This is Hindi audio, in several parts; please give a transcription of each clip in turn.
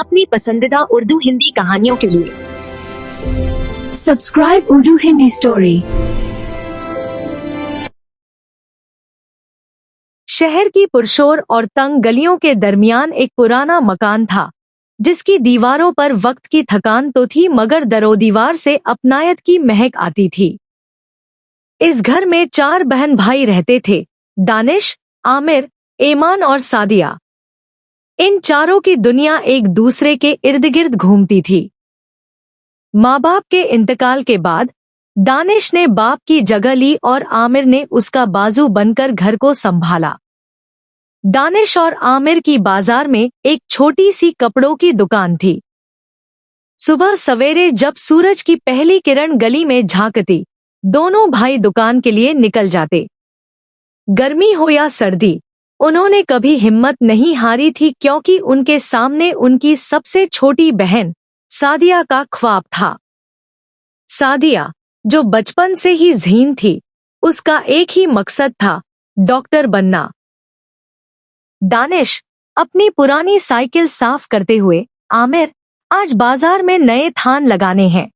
अपनी पसंदीदा उर्दू हिंदी कहानियों के लिए सब्सक्राइब उर्दू हिंदी स्टोरी। शहर की पुरशोर और तंग गलियों के दरमियान एक पुराना मकान था, जिसकी दीवारों पर वक्त की थकान तो थी मगर दरोदीवार से अपनायत की महक आती थी। इस घर में 4 बहन भाई रहते थे, दानिश, आमिर, ईमान और सादिया। इन चारों की दुनिया एक दूसरे के इर्द गिर्द घूमती थी। माँ बाप के इंतकाल के बाद दानिश ने बाप की जगह ली और आमिर ने उसका बाजू बनकर घर को संभाला। दानिश और आमिर की बाजार में एक छोटी सी कपड़ों की दुकान थी। सुबह सवेरे जब सूरज की पहली किरण गली में झांकती, दोनों भाई दुकान के लिए निकल जाते। गर्मी हो या सर्दी, उन्होंने कभी हिम्मत नहीं हारी थी, क्योंकि उनके सामने उनकी सबसे छोटी बहन सादिया का ख्वाब था। सादिया, जो बचपन से ही ज़हीन थी, उसका एक ही मकसद था, डॉक्टर बनना। दानिश अपनी पुरानी साइकिल साफ करते हुए, आमिर, आज बाजार में नए थान लगाने हैं।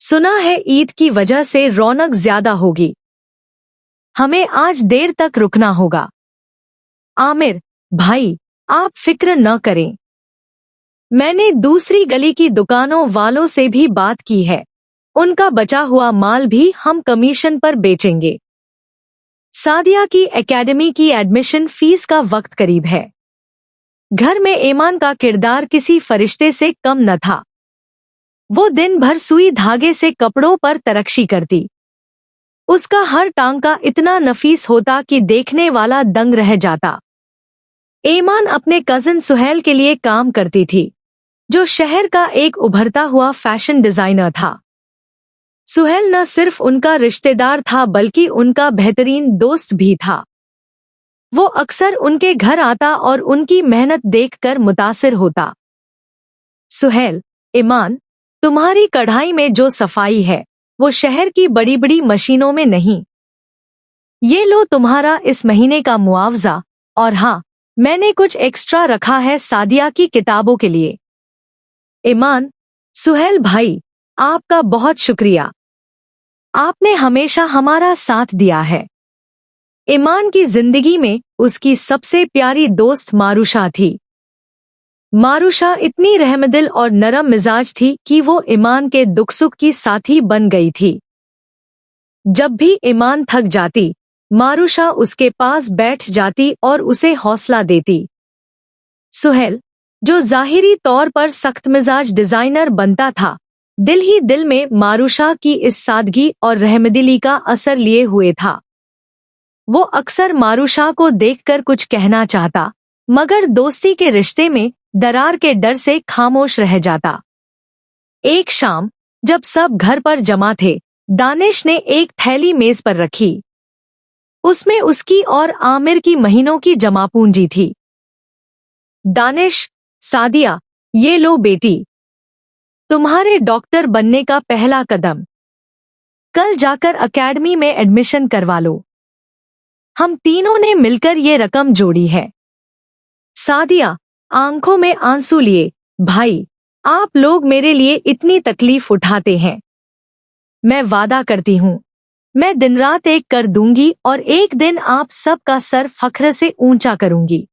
सुना है ईद की वजह से रौनक ज्यादा होगी। हमें आज देर तक रुकना होगा। आमिर, भाई, आप फिक्र न करें। मैंने दूसरी गली की दुकानों वालों से भी बात की है। उनका बचा हुआ माल भी हम कमीशन पर बेचेंगे। सादिया की एकेडमी की एडमिशन फीस का वक्त करीब है। घर में ईमान का किरदार किसी फरिश्ते से कम न था। वो दिन भर सुई धागे से कपड़ों पर तरक्शी करती। उसका हर टांका इतना नफीस होता कि देखने वाला दंग रह जाता। ईमान अपने कजिन सुहेल के लिए काम करती थी, जो शहर का एक उभरता हुआ फैशन डिजाइनर था। सुहेल न सिर्फ उनका रिश्तेदार था बल्कि उनका बेहतरीन दोस्त भी था। वो अक्सर उनके घर आता और उनकी मेहनत देखकर मुतासिर होता। सुहेल, ईमान, तुम्हारी कढ़ाई में जो सफाई है वो शहर की बड़ी बड़ी मशीनों में नहीं। ये लो तुम्हारा इस महीने का मुआवजा, और हाँ, मैंने कुछ एक्स्ट्रा रखा है सादिया की किताबों के लिए। ईमान, सुहेल भाई, आपका बहुत शुक्रिया। आपने हमेशा हमारा साथ दिया है। ईमान की जिंदगी में उसकी सबसे प्यारी दोस्त मारूशा थी। मारूशा इतनी रहमदिल और नरम मिजाज थी कि वो ईमान के दुख सुख की साथी बन गई थी। जब भी ईमान थक जाती, मारूशा उसके पास बैठ जाती और उसे हौसला देती। सुहेल, जो जाहिरी तौर पर सख्त मिजाज डिजाइनर बनता था, दिल ही दिल में मारूशा की इस सादगी और रहमदिली का असर लिए हुए था। वो अक्सर मारूशा को देखकर कुछ कहना चाहता, मगर दोस्ती के रिश्ते में दरार के डर से खामोश रह जाता। एक शाम जब सब घर पर जमा थे, दानिश ने एक थैली मेज पर रखी। उसमें उसकी और आमिर की महीनों की जमा पूंजी थी। दानिश, सादिया, ये लो बेटी, तुम्हारे डॉक्टर बनने का पहला कदम। कल जाकर एकेडमी में एडमिशन करवा लो। हम तीनों ने मिलकर ये रकम जोड़ी है। सादिया, आंखों में आंसू लिए, भाई, आप लोग मेरे लिए इतनी तकलीफ उठाते हैं। मैं वादा करती हूँ, मैं दिन रात एक कर दूंगी और एक दिन आप सबका सर फख्र से ऊंचा करूंगी।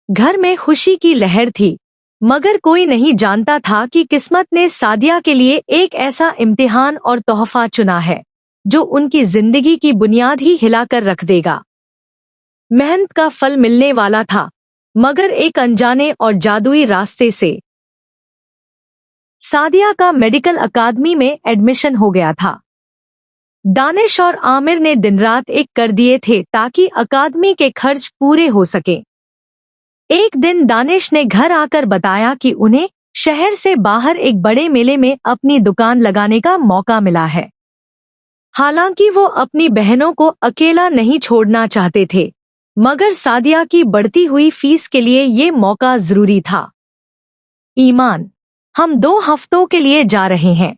घर में खुशी की लहर थी, मगर कोई नहीं जानता था कि किस्मत ने सादिया के लिए एक ऐसा इम्तिहान और तोहफा चुना है, जो उनकी जिंदगी की बुनियाद ही हिलाकर रख देगा। मेहनत का फल मिलने वाला था, मगर एक अनजाने और जादुई रास्ते से। सादिया का मेडिकल अकादमी में एडमिशन हो गया था। दानिश और आमिर ने दिन रात एक कर दिए थे ताकि अकादमी के खर्च पूरे हो सके। एक दिन दानिश ने घर आकर बताया कि उन्हें शहर से बाहर एक बड़े मेले में अपनी दुकान लगाने का मौका मिला है। हालांकि वो अपनी बहनों को अकेला नहीं छोड़ना चाहते थे, मगर सादिया की बढ़ती हुई फीस के लिए ये मौका जरूरी था। ईमान, हम 2 हफ्तों के लिए जा रहे हैं।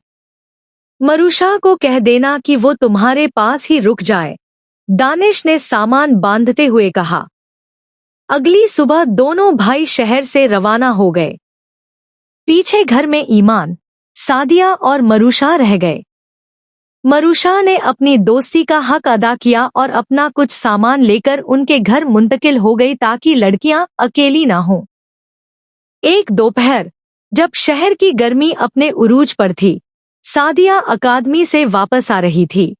मारूशा को कह देना कि वो तुम्हारे पास ही रुक जाए, दानिश ने सामान बांधते हुए कहा। अगली सुबह दोनों भाई शहर से रवाना हो गए। पीछे घर में ईमान, सादिया और मरुषा रह गए। मरुषा ने अपनी दोस्ती का हक अदा किया और अपना कुछ सामान लेकर उनके घर मुंतकिल हो गई ताकि लड़कियां अकेली ना हों। एक दोपहर, जब शहर की गर्मी अपने उरूज पर थी, सादिया अकादमी से वापस आ रही थी।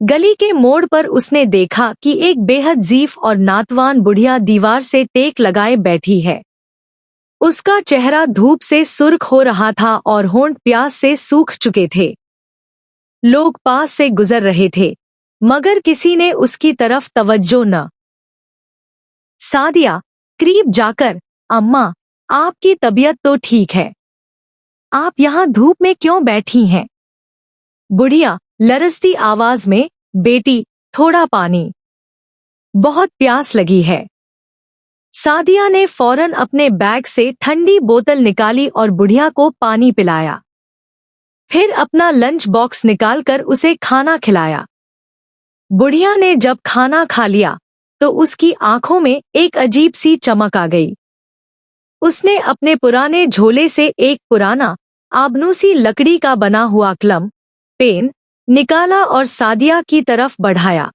गली के मोड़ पर उसने देखा कि एक बेहद ज़ीफ और नातवान बुढ़िया दीवार से टेक लगाए बैठी है। उसका चेहरा धूप से सुर्ख हो रहा था और होंठ प्यास से सूख चुके थे। लोग पास से गुजर रहे थे, मगर किसी ने उसकी तरफ तवज्जो न। सादिया करीब जाकर, अम्मा, आपकी तबीयत तो ठीक है, आप यहाँ धूप में क्यों बैठी हैं? बुढ़िया लरजती आवाज में, बेटी, थोड़ा पानी, बहुत प्यास लगी है। सादिया ने फौरन अपने बैग से ठंडी बोतल निकाली और बुढ़िया को पानी पिलाया। फिर अपना लंच बॉक्स निकालकर उसे खाना खिलाया। बुढ़िया ने जब खाना खा लिया तो उसकी आंखों में एक अजीब सी चमक आ गई। उसने अपने पुराने झोले से एक पुराना आबनूसी लकड़ी का बना हुआ कलम, पेन निकाला और सादिया की तरफ बढ़ाया।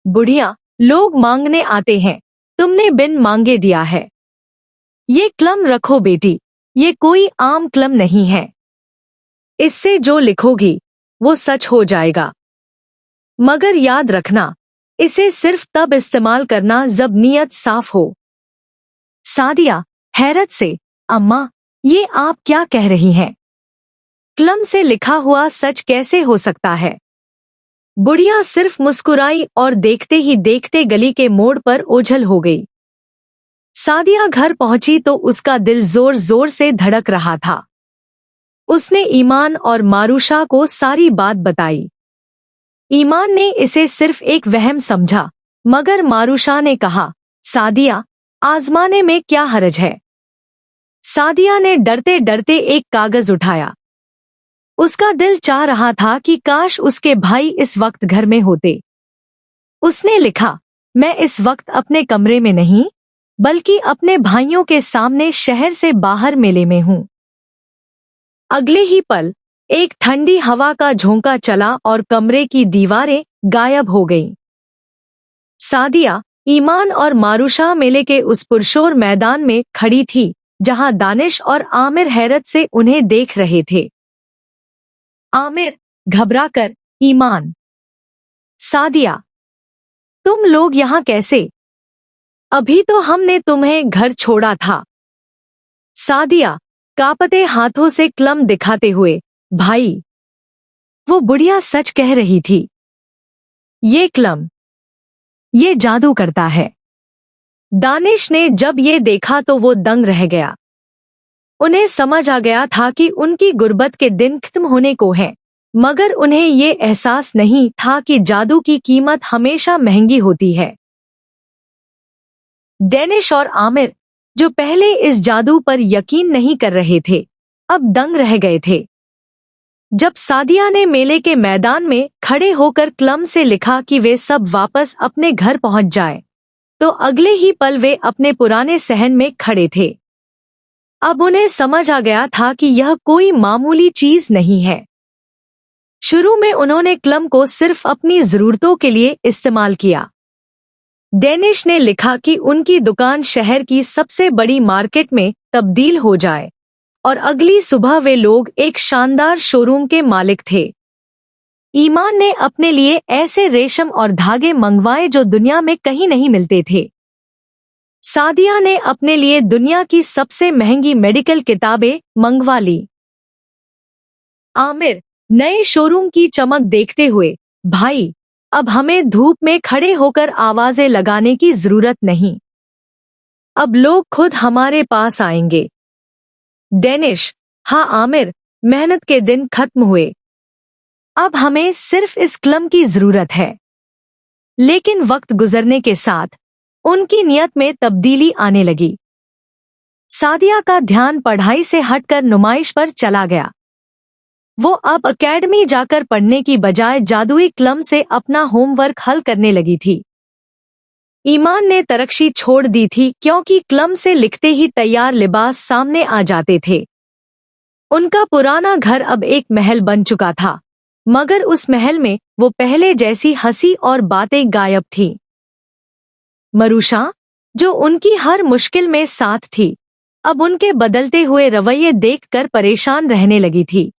बुढ़िया, लोग मांगने आते हैं, तुमने बिन मांगे दिया है। ये कलम रखो बेटी, ये कोई आम कलम नहीं है। इससे जो लिखोगी वो सच हो जाएगा। मगर याद रखना, इसे सिर्फ तब इस्तेमाल करना जब नीयत साफ हो। सादिया हैरत से, अम्मा, ये आप क्या कह रही हैं? कलम से लिखा हुआ सच कैसे हो सकता है? बुढ़िया सिर्फ मुस्कुराई और देखते ही देखते गली के मोड़ पर ओझल हो गई। सादिया घर पहुंची तो उसका दिल जोर जोर से धड़क रहा था। उसने ईमान और मारुषा को सारी बात बताई। ईमान ने इसे सिर्फ एक वहम समझा, मगर मारुषा ने कहा, सादिया, आजमाने में क्या हर्ज है? सादिया ने डरते डरते एक कागज उठाया। उसका दिल चाह रहा था कि काश उसके भाई इस वक्त घर में होते। उसने लिखा, मैं इस वक्त अपने कमरे में नहीं, बल्कि अपने भाइयों के सामने शहर से बाहर मेले में हूं। अगले ही पल एक ठंडी हवा का झोंका चला और कमरे की दीवारें गायब हो गईं। सादिया, ईमान और मारुषा मेले के उस पुरशोर मैदान में खड़ी थी, जहां दानिश और आमिर हैरत से उन्हें देख रहे थे। आमिर घबराकर, ईमान, सादिया, तुम लोग यहाँ कैसे? अभी तो हमने तुम्हें घर छोड़ा था। सादिया कांपते हाथों से कलम दिखाते हुए, भाई, वो बुढ़िया सच कह रही थी। ये कलम, ये जादू करता है। दानिश ने जब ये देखा तो वो दंग रह गया। उन्हें समझ आ गया था कि उनकी गुर्बत के दिन खत्म होने को हैं, मगर उन्हें ये एहसास नहीं था कि जादू की कीमत हमेशा महंगी होती है। दानिश और आमिर, जो पहले इस जादू पर यकीन नहीं कर रहे थे, अब दंग रह गए थे। जब सादिया ने मेले के मैदान में खड़े होकर कलम से लिखा कि वे सब वापस अपने घर पहुंच जाएं, तो अगले ही पल वे अपने पुराने सहन में खड़े थे। अब उन्हें समझ आ गया था कि यह कोई मामूली चीज नहीं है। शुरू में उन्होंने कलम को सिर्फ अपनी जरूरतों के लिए इस्तेमाल किया। दानिश ने लिखा कि उनकी दुकान शहर की सबसे बड़ी मार्केट में तब्दील हो जाए, और अगली सुबह वे लोग एक शानदार शोरूम के मालिक थे। ईमान ने अपने लिए ऐसे रेशम और धागे मंगवाए जो दुनिया में कहीं नहीं मिलते थे। सादिया ने अपने लिए दुनिया की सबसे महंगी मेडिकल किताबें मंगवा ली। आमिर नए शोरूम की चमक देखते हुए, भाई, अब हमें धूप में खड़े होकर आवाजें लगाने की जरूरत नहीं। अब लोग खुद हमारे पास आएंगे। दानिश, हाँ आमिर, मेहनत के दिन खत्म हुए। अब हमें सिर्फ इस कलम की जरूरत है। लेकिन वक्त गुजरने के साथ उनकी नियत में तब्दीली आने लगी। सादिया का ध्यान पढ़ाई से हटकर नुमाइश पर चला गया। वो अब एकेडमी जाकर पढ़ने की बजाय जादुई कलम से अपना होमवर्क हल करने लगी थी। ईमान ने तरक्शी छोड़ दी थी क्योंकि कलम से लिखते ही तैयार लिबास सामने आ जाते थे। उनका पुराना घर अब एक महल बन चुका था, मगर उस महल में वो पहले जैसी हंसी और बातें गायब थीं। मरुषा, जो उनकी हर मुश्किल में साथ थी, अब उनके बदलते हुए रवैये देखकर परेशान रहने लगी थी।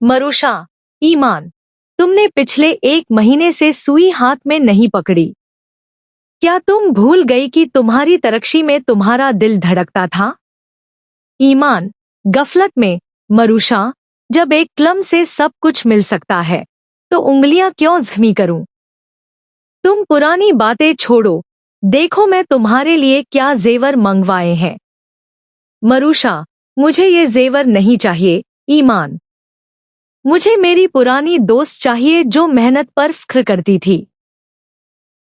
मरुषा, ईमान, तुमने पिछले 1 महीने से सुई हाथ में नहीं पकड़ी। क्या तुम भूल गई कि तुम्हारी तरक्शी में तुम्हारा दिल धड़कता था? ईमान, गफलत में, मरुषा, जब एक कलम से सब कुछ मिल सकता है, तो उंगलियां क्यों जख्मी करूं? तुम पुरानी बातें छोड़ो, देखो मैं तुम्हारे लिए क्या जेवर मंगवाए हैं। मरुषा, मुझे ये जेवर नहीं चाहिए, ईमान। मुझे मेरी पुरानी दोस्त चाहिए जो मेहनत पर फख्र करती थी।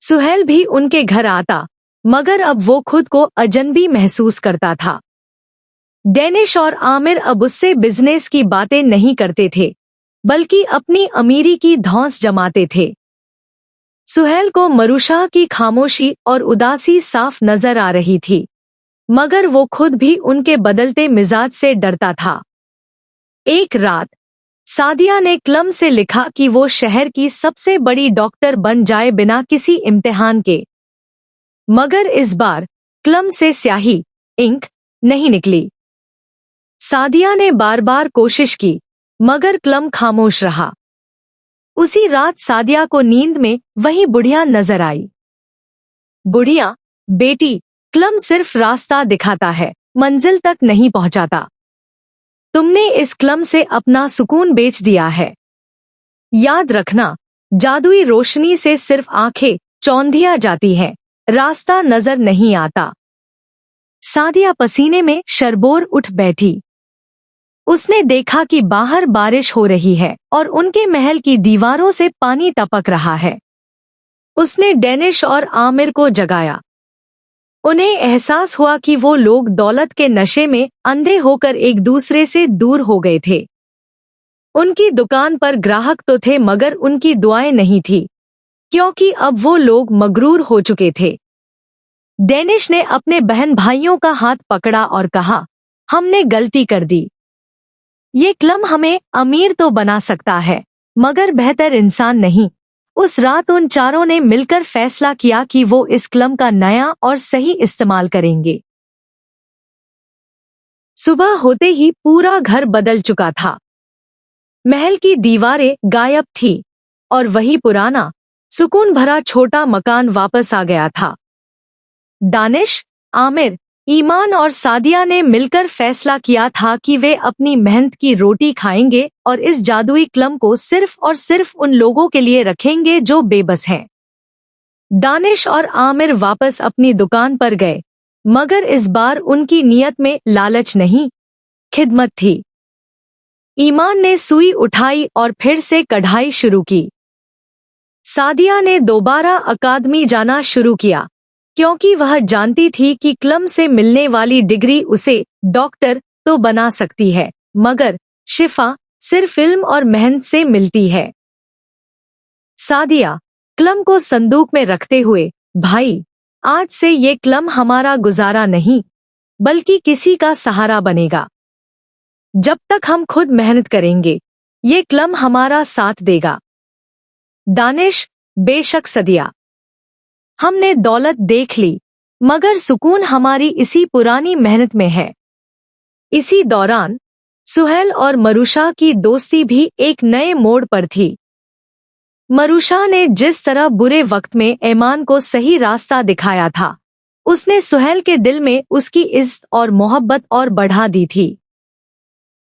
सुहेल भी उनके घर आता, मगर अब वो खुद को अजनबी महसूस करता था। डेनिश और आमिर अब उससे बिजनेस की बातें नहीं करते थे, बल्कि अपनी अमीरी की धौंस जमाते थे। सुहेल को मरुषा की खामोशी और उदासी साफ नजर आ रही थी, मगर वो खुद भी उनके बदलते मिजाज से डरता था। एक रात सादिया ने कलम से लिखा कि वो शहर की सबसे बड़ी डॉक्टर बन जाए बिना किसी इम्तिहान के, मगर इस बार कलम से स्याही, इंक, नहीं निकली। सादिया ने बार बार कोशिश की, मगर कलम खामोश रहा। उसी रात सादिया को नींद में वही बुढ़िया नजर आई। बुढ़िया, बेटी, कलम सिर्फ रास्ता दिखाता है, मंजिल तक नहीं पहुंचाता। तुमने इस कलम से अपना सुकून बेच दिया है। याद रखना, जादुई रोशनी से सिर्फ आंखें चौंधिया जाती हैं, रास्ता नजर नहीं आता। सादिया पसीने में शरबोर उठ बैठी। उसने देखा कि बाहर बारिश हो रही है और उनके महल की दीवारों से पानी टपक रहा है। उसने डेनिश और आमिर को जगाया। उन्हें एहसास हुआ कि वो लोग दौलत के नशे में अंधे होकर एक दूसरे से दूर हो गए थे। उनकी दुकान पर ग्राहक तो थे, मगर उनकी दुआएं नहीं थी, क्योंकि अब वो लोग मगरूर हो चुके थे। डेनिश ने अपने बहन भाइयों का हाथ पकड़ा और कहा, हमने गलती कर दी। ये कलम हमें अमीर तो बना सकता है, मगर बेहतर इंसान नहीं। उस रात उन चारों ने मिलकर फैसला किया कि वो इस कलम का नया और सही इस्तेमाल करेंगे। सुबह होते ही पूरा घर बदल चुका था। महल की दीवारें गायब थी और वही पुराना, सुकून भरा छोटा मकान वापस आ गया था। दानिश, आमिर, ईमान और सादिया ने मिलकर फैसला किया था कि वे अपनी मेहनत की रोटी खाएंगे और इस जादुई कलम को सिर्फ और सिर्फ उन लोगों के लिए रखेंगे जो बेबस हैं। दानिश और आमिर वापस अपनी दुकान पर गए, मगर इस बार उनकी नीयत में लालच नहीं, खिदमत थी। ईमान ने सुई उठाई और फिर से कढ़ाई शुरू की। सादिया ने दोबारा अकादमी जाना शुरू किया, क्योंकि वह जानती थी कि कलम से मिलने वाली डिग्री उसे डॉक्टर तो बना सकती है, मगर शिफा सिर्फ इल्म और मेहनत से मिलती है। सादिया, कलम को संदूक में रखते हुए, भाई, आज से ये कलम हमारा गुजारा नहीं, बल्कि किसी का सहारा बनेगा। जब तक हम खुद मेहनत करेंगे, ये कलम हमारा साथ देगा। दानिश, बेशक सदिया, हमने दौलत देख ली, मगर सुकून हमारी इसी पुरानी मेहनत में है। इसी दौरान सुहेल और मरुषा की दोस्ती भी एक नए मोड़ पर थी। मरुषा ने जिस तरह बुरे वक्त में ईमान को सही रास्ता दिखाया था, उसने सुहेल के दिल में उसकी इज्जत और मोहब्बत और बढ़ा दी थी।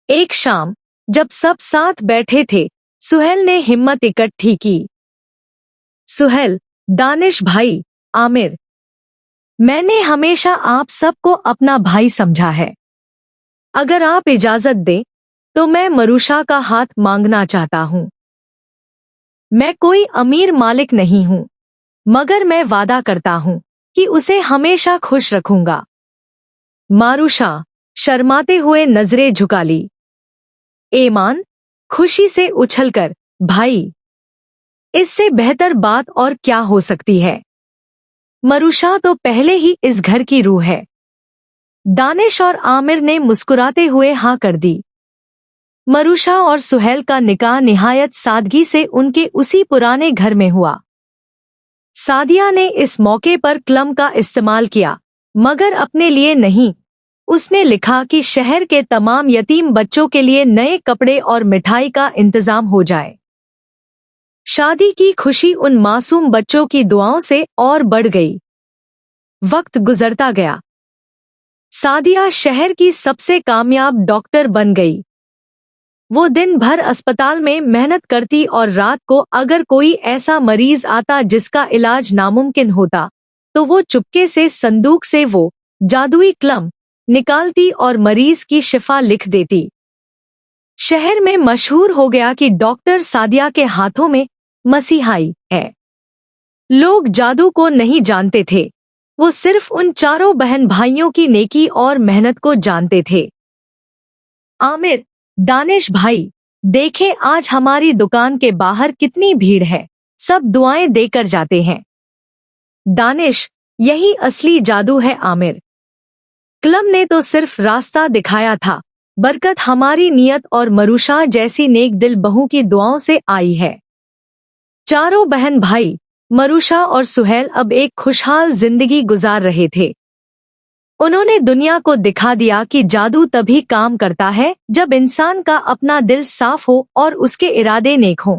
एक शाम जब सब साथ बैठे थे, सुहेल ने हिम्मत इकट्ठी की। सुहेल, दानिश भाई, आमिर, मैंने हमेशा आप सबको अपना भाई समझा है। अगर आप इजाजत दें, तो मैं मरुषा का हाथ मांगना चाहता हूं। मैं कोई अमीर मालिक नहीं हूं, मगर मैं वादा करता हूं कि उसे हमेशा खुश रखूंगा। मारुषा शर्माते हुए नजरें झुका ली। ईमान खुशी से उछलकर, भाई, इससे बेहतर बात और क्या हो सकती है। मरुषा तो पहले ही इस घर की रूह है। दानिश और आमिर ने मुस्कुराते हुए हाँ कर दी। मरुषा और सुहेल का निकाह निहायत सादगी से उनके उसी पुराने घर में हुआ। सादिया ने इस मौके पर कलम का इस्तेमाल किया, मगर अपने लिए नहीं। उसने लिखा कि शहर के तमाम यतीम बच्चों के लिए नए कपड़े और मिठाई का इंतजाम हो जाए। शादी की खुशी उन मासूम बच्चों की दुआओं से और बढ़ गई। वक्त गुजरता गया। सादिया शहर की सबसे कामयाब डॉक्टर बन गई। वो दिन भर अस्पताल में मेहनत करती और रात को अगर कोई ऐसा मरीज आता जिसका इलाज नामुमकिन होता, तो वो चुपके से संदूक से वो जादुई कलम निकालती और मरीज की शिफा लिख देती। शहर में मशहूर हो गया कि डॉक्टर सादिया के हाथों में मसीहाई है। लोग जादू को नहीं जानते थे, वो सिर्फ उन चारों बहन भाइयों की नेकी और मेहनत को जानते थे। आमिर, दानिश भाई, देखें आज हमारी दुकान के बाहर कितनी भीड़ है, सब दुआएं देकर जाते हैं। दानिश, यही असली जादू है आमिर। कलम ने तो सिर्फ रास्ता दिखाया था, बरकत हमारी नियत और मरुषा जैसी नेक दिल बहू की दुआओं से आई है। चारों बहन भाई, मरुषा और सुहेल अब एक खुशहाल जिंदगी गुजार रहे थे। उन्होंने दुनिया को दिखा दिया कि जादू तभी काम करता है जब इंसान का अपना दिल साफ हो और उसके इरादे नेक हों।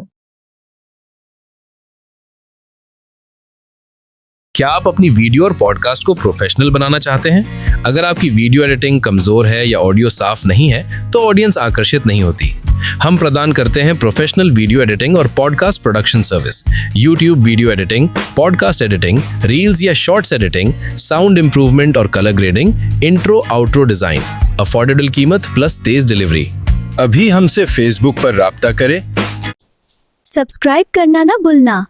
क्या आप अपनी वीडियो और पॉडकास्ट को प्रोफेशनल बनाना चाहते हैं? अगर आपकी वीडियो एडिटिंग कमजोर है या ऑडियो साफ नहीं है, तो ऑडियंस आकर्षित नहीं होती। हम प्रदान करते हैं प्रोफेशनल वीडियो एडिटिंग और podcast production service, YouTube video editing, podcast editing, reels या शॉर्ट्स एडिटिंग, साउंड इंप्रूवमेंट और colour grading, intro outro design, affordable कीमत प्लस तेज डिलीवरी। अभी हमसे फेसबुक पर राब्ता करें। सब्सक्राइब करना ना भूलना।